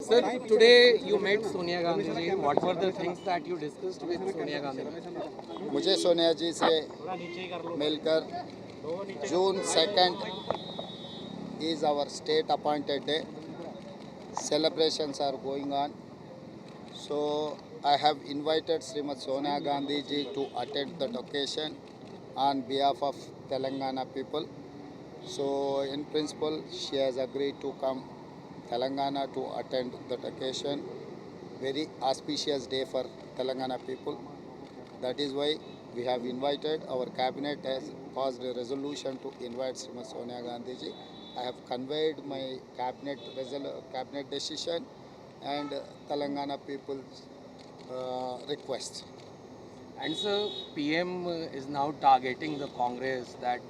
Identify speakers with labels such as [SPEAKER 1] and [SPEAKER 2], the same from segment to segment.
[SPEAKER 1] Sir, today you met Sonia Gandhi ji. What were the things that you discussed with Sonia Gandhi?
[SPEAKER 2] मुझे सोनिया जी से मिलकर जून 2 is our state appointed day. Celebrations are going on. So I have invited Srimati Sonia Gandhi ji to attend that occasion on behalf of Telangana people. So in principle, she has agreed to come Telangana to attend that occasion. Very auspicious day for Telangana people. That is why we have invited, our cabinet has passed a resolution to invite Srimati Sonia Gandhi ji. I have conveyed my cabinet decision and Telangana people's request.
[SPEAKER 1] And sir, PM is now targeting the Congress that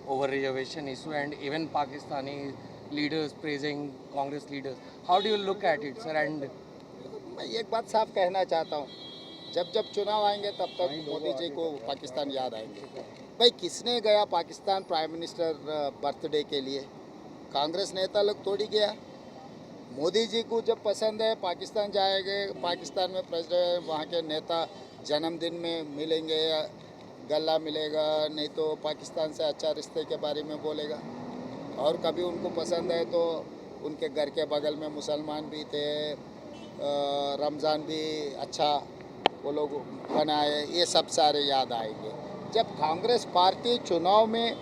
[SPEAKER 1] over reservation issue, and even Pakistani leaders praising Congress leaders. How do you look at it, sir? And
[SPEAKER 2] मैं एक बात साफ कहना चाहता हूँ, जब जब चुनाव आएंगे तब तक मोदी जी को पाकिस्तान याद आएंगे। भाई किसने गया पाकिस्तान प्राइम मिनिस्टर बर्थडे के लिए? कांग्रेस नेता लोग थोड़ी गया। मोदी जी को जब पसंद है पाकिस्तान जाएंगे, पाकिस्तान में प्रेसिडेंट वहाँ के नेता जन्मदिन में मिलेंगे, गला मिलेगा, नहीं तो पाकिस्तान से अच्छा रिश्ते के बारे में बोलेगा। और कभी उनको पसंद है तो उनके घर के बगल में मुसलमान भी थे, रमज़ान भी अच्छा वो लोग बनाए, ये सब सारे याद आएंगे। जब कांग्रेस पार्टी चुनाव में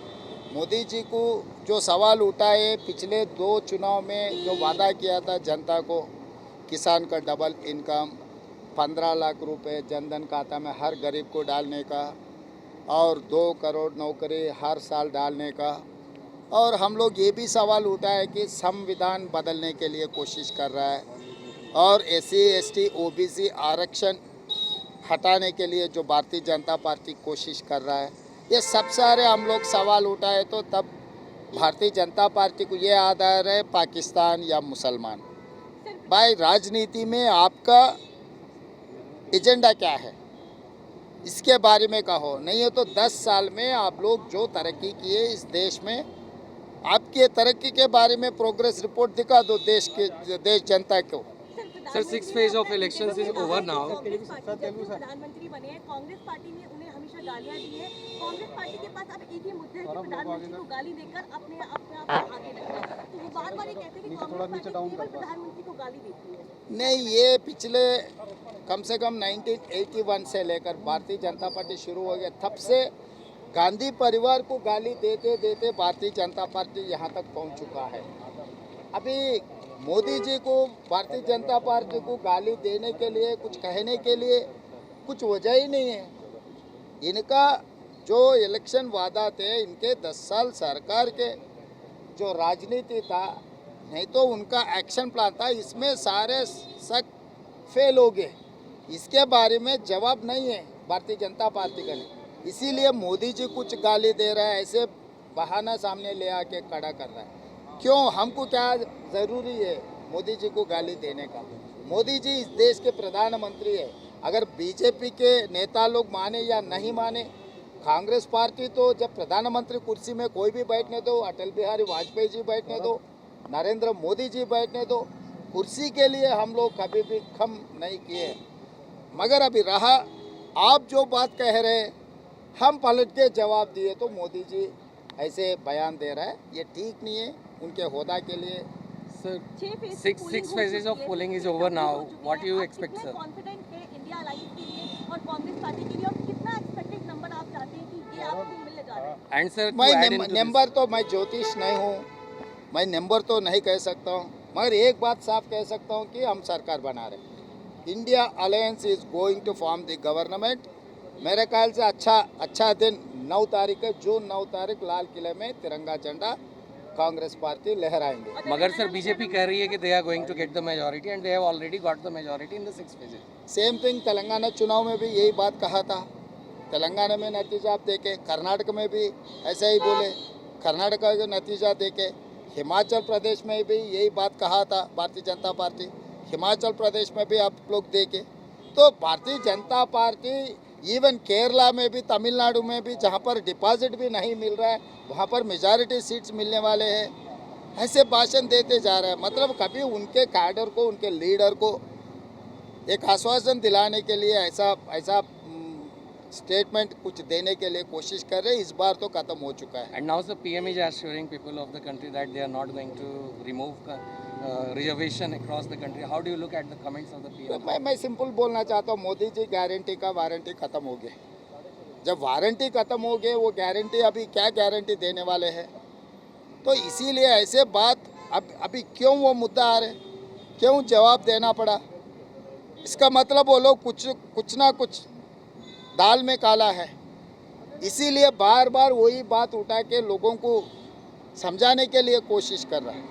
[SPEAKER 2] मोदी जी को जो सवाल उठाए, पिछले 2 चुनाव में जो वादा किया था जनता को, किसान का डबल इनकम, 15 लाख रुपए जनधन खाता में हर गरीब को डालने का, और 2 करोड़ नौकरी हर साल डालने का, और हम लोग ये भी सवाल उठाए कि संविधान बदलने के लिए कोशिश कर रहा है, और SC ST OBC आरक्षण हटाने के लिए जो भारतीय जनता पार्टी कोशिश कर रहा है, ये सब सारे हम लोग सवाल उठाए तो तब भारतीय जनता पार्टी को ये आधार है पाकिस्तान या मुसलमान। भाई राजनीति में आपका एजेंडा क्या है, इसके बारे में कहो, नहीं है तो 10 साल में आप लोग जो तरक्की किए इस देश में, आपके तरक्की के बारे में प्रोग्रेस रिपोर्ट दिखा दो देश जनता को।
[SPEAKER 1] sir, 6th phase of elections is over now.
[SPEAKER 3] प्रधानमंत्री बने हैं, कांग्रेस पार्टी ने उन्हें हमेशा गालियां दी है। कांग्रेस पार्टी के पास अब एक ही मुद्दा है कि प्रधानमंत्री को गाली देकर अपने आप आगे रखना है। तो वो बार-बार ये कहते हैं कि कांग्रेस पार्टी केवल प्रधानमंत्री को गाली देती है।
[SPEAKER 2] नहीं, ये पिछले कम से कम 1981 से लेकर भारतीय जनता पार्टी शुरू हो गया, तब से गांधी परिवार को गाली देते देते भारतीय जनता पार्टी यहाँ तक पहुँच चुका है। अभी मोदी जी को भारतीय जनता पार्टी को गाली देने के लिए, कुछ कहने के लिए कुछ वजह ही नहीं है। इनका जो इलेक्शन वादा थे, इनके 10 साल सरकार के जो राजनीति था, नहीं तो उनका एक्शन प्लान था, इसमें सारे शक फेल हो गए। इसके बारे में जवाब नहीं है भारतीय जनता पार्टी का नहीं, इसीलिए मोदी जी कुछ गाली दे रहा है, ऐसे बहाना सामने ले आके खड़ा कर रहा है। क्यों, हमको क्या ज़रूरी है मोदी जी को गाली देने का? मोदी जी इस देश के प्रधानमंत्री है। अगर बीजेपी के नेता लोग माने या नहीं माने, कांग्रेस पार्टी तो जब प्रधानमंत्री कुर्सी में कोई भी बैठने दो, अटल बिहारी वाजपेयी जी बैठने दो, नरेंद्र मोदी जी बैठने दो, कुर्सी के लिए हम लोग कभी भी कम नहीं किए। मगर अभी रहा, आप जो बात कह रहे हैं हम पलट के जवाब दिए तो मोदी जी ऐसे बयान दे रहा है, ये ठीक नहीं है उनके होदा के लिए।
[SPEAKER 1] Sir, 6 phases of polling is over now. What do you expect, sir?
[SPEAKER 3] Confident है इंडिया अलायंस के लिए और कांग्रेस पार्टी के लिए, और कितना एक्सपेक्टेड नंबर आप चाहते हैं कि ये आपको मिलने जा रहा है?
[SPEAKER 1] And sir, to
[SPEAKER 2] मैं
[SPEAKER 1] add into this-
[SPEAKER 2] नंबर तो, मैं ज्योतिष नहीं हूँ, मैं नंबर तो नहीं कह सकता हूँ, मगर एक बात साफ कह सकता हूँ कि हम सरकार बना रहे हैं। India alliance is going to form the government. मेरे ख्याल से अच्छा दिन 9 तारीख है, जून 9 तारीख लाल किले में तिरंगा झंडा कांग्रेस पार्टी लहराएंगे।
[SPEAKER 1] मगर सर, बीजेपी कह रही है कि they are going to get the majority and they have already got the majority in the 6th phase.
[SPEAKER 2] Same thing Telangana चुनाव में भी यही बात कहा था। तेलंगाना में नतीजा आप देखे, कर्नाटक में भी ऐसा ही बोले, कर्नाटक का नतीजा देखे, हिमाचल प्रदेश में भी यही बात कहा था भारतीय जनता पार्टी, हिमाचल प्रदेश में भी आप लोग देखे। तो भारतीय जनता पार्टी इवन केरला में भी, तमिलनाडु में भी, जहाँ पर डिपॉजिट भी नहीं मिल रहा है, वहाँ पर मेजॉरिटी सीट्स मिलने वाले हैं। ऐसे भाषण देते जा रहे हैं। मतलब कभी उनके कैडर को, उनके लीडर को एक आश्वासन दिलाने के लिए ऐसा ऐसा स्टेटमेंट कुछ देने के लिए कोशिश कर रहे हैं। इस बार तो खत्म हो चुका है।
[SPEAKER 1] And now the PM is assuring people of the country that they are not going to remove reservation across the country. How do you look at the comments of the PM?
[SPEAKER 2] मैं simple बोलना चाहता हूँ, Modi ji guarantee का warranty खत्म हो गए। जब warranty खत्म हो गए, वो गारंटी अभी क्या गारंटी देने वाले हैं? तो इसीलिए ऐसे बात अभी क्यों वो मुद्दा आ रहे, क्यों जवाब देना पड़ा? इसका मतलब वो लोग कुछ ना कुछ दाल में काला है, इसीलिए बार बार वही बात उठा के लोगों को समझाने के लिए कोशिश कर रहा है।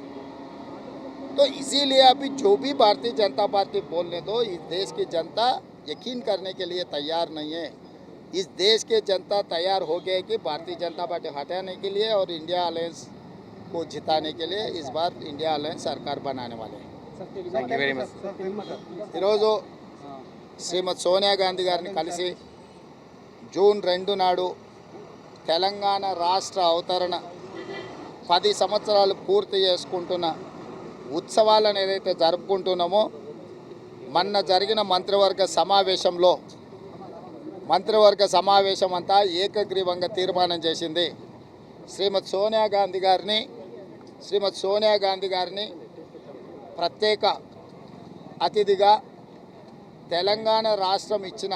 [SPEAKER 2] तो इसीलिए अभी जो भी भारतीय जनता पार्टी बोलने दो, इस देश की जनता यकीन करने के लिए तैयार नहीं है। इस देश की जनता तैयार हो गई कि भारतीय जनता पार्टी हटाने के लिए और इंडिया अलायंस को जिताने के लिए इस बार इंडिया अलायंस सरकार बनाने वाले हैं।
[SPEAKER 1] Thank you very much.
[SPEAKER 2] ఈరోజు శ్రీమతి సోనియా గాంధీ గారిని కలిసి జూన్ 2 నాడు తెలంగాణ రాష్ట్ర అవతరణ 10 సంవత్సరాలు పూర్తి చేసుకుంటున్న ఉత్సవాలను ఏదైతే జరుపుకుంటున్నామో, మొన్న జరిగిన మంత్రివర్గ సమావేశం అంతా ఏకగ్రీవంగా తీర్మానం చేసింది. శ్రీమతి సోనియా గాంధీ గారిని ప్రత్యేక అతిథిగా తెలంగాణ రాష్ట్రం ఇచ్చిన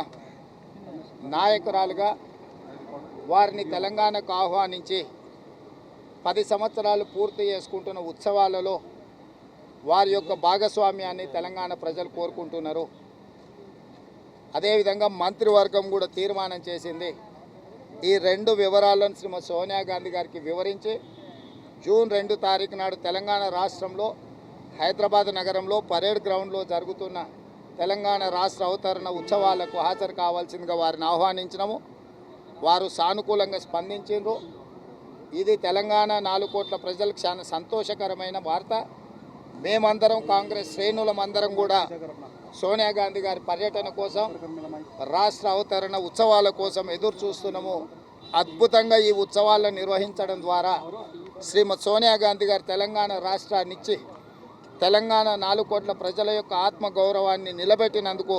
[SPEAKER 2] నాయకురాలుగా వారిని తెలంగాణకు ఆహ్వానించి 10 సంవత్సరాలు పూర్తి చేసుకుంటున్న ఉత్సవాలలో వారి యొక్క భాగస్వామ్యాన్ని తెలంగాణ ప్రజలు కోరుకుంటున్నారు. అదేవిధంగా మంత్రివర్గం కూడా తీర్మానం చేసింది. ఈ 2 వివరాలను శ్రీమతి సోనియా గాంధీ గారికి వివరించి జూన్ 2 తారీఖు నాడు తెలంగాణ రాష్ట్రంలో హైదరాబాద్ నగరంలో పరేడ్ గ్రౌండ్లో జరుగుతున్న తెలంగాణ రాష్ట్ర అవతరణ ఉత్సవాలకు హాజరు కావాల్సిందిగా వారిని ఆహ్వానించినాము. వారు సానుకూలంగా స్పందించారు. ఇది తెలంగాణ 4 కోట్ల ప్రజలకు చాలా సంతోషకరమైన వార్త. మేమందరం కాంగ్రెస్ శ్రేణులమందరం కూడా సోనియా గాంధీ గారి పర్యటన కోసం, రాష్ట్ర అవతరణ ఉత్సవాల కోసం ఎదురు చూస్తున్నాము. అద్భుతంగా ఈ ఉత్సవాలను నిర్వహించడం ద్వారా శ్రీమతి సోనియా గాంధీ గారు తెలంగాణ రాష్ట్రాన్ని ఇచ్చి తెలంగాణ 4 కోట్ల ప్రజల యొక్క ఆత్మగౌరవాన్ని నిలబెట్టినందుకు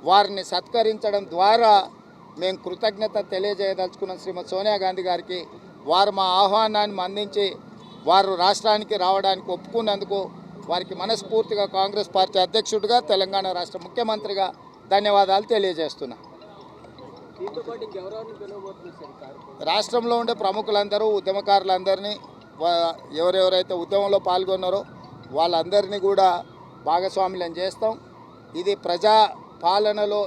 [SPEAKER 2] వారిని సత్కరించడం ద్వారా మేము కృతజ్ఞత తెలియజేయదలుచుకున్న శ్రీమతి సోనియా గాంధీ గారికి, వారు మా ఆహ్వానాన్ని మన్నించి వారు రాష్ట్రానికి రావడానికి ఒప్పుకున్నందుకు వారికి మనస్ఫూర్తిగా కాంగ్రెస్ పార్టీ అధ్యక్షుడిగా, తెలంగాణ రాష్ట్ర ముఖ్యమంత్రిగా ధన్యవాదాలు తెలియజేస్తున్నా. రాష్ట్రంలో ఉండే ప్రముఖులందరూ, ఉద్యమకారులందరినీ, ఎవరెవరైతే ఉద్యమంలో పాల్గొన్నారో వాళ్ళందరినీ కూడా భాగస్వాములను చేస్తాం. ఇది ప్రజా పాలనలో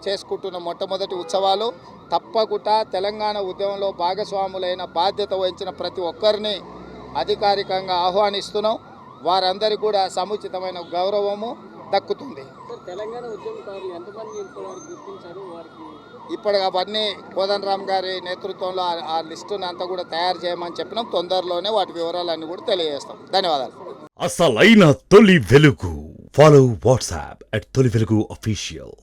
[SPEAKER 2] చేసుకుంటున్న మొట్టమొదటి ఉత్సవాలు. తప్పకుండా తెలంగాణ ఉద్యమంలో భాగస్వాములైన బాధ్యత వహించిన ప్రతి ఒక్కరిని అధికారికంగా ఆహ్వానిస్తున్నాం. వారందరికీ కూడా సముచితమైన గౌరవము దక్కుతుంది.
[SPEAKER 4] తెలంగాణ ఉద్యమకారులు ఎంతమంది గుర్తించారు? వారికి
[SPEAKER 2] ఇప్పుడు అవన్నీ కోదండరామ్ గారి నేతృత్వంలో ఆ లిస్టును అంతా కూడా తయారు చేయమని చెప్పినాం. తొందరలోనే వాటి వివరాలన్నీ కూడా తెలియజేస్తాం. ధన్యవాదాలు.
[SPEAKER 5] అసలైన తొలి వెలుగు. ఫాలో వాట్సాప్ @తొలి వెలుగు official.